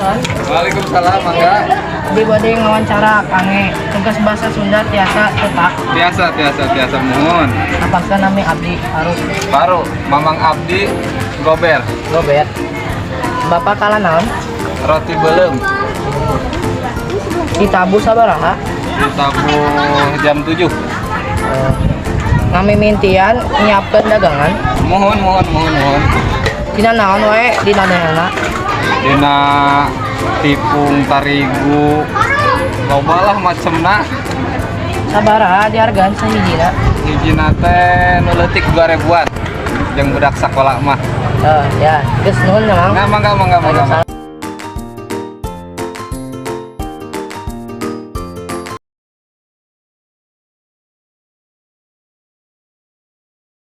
non. Waalaikumsalam, mangga. Di bade ngawancara kange tugas bahasa Sunda tiasa tetap. Tiasa mohon. Apakah nami abdi harus Baru Mamang Abdi Gober. gobet. Bapak kalah naon? Roti belum. Ditabu sabaraha? Ditabuh jam 7. Ngami mintian nyiapkeun dagangan. Mohon. Dina naon wae dina dagangan. Dina tipung tarigu. Loba lah macemna. Sabaraha dihargaan sahijina? Hijina teh nu leutik 2 ribuan. Jeung budak sakola mah. Ya, geus nuhun ya, Mang. Nah, mangga.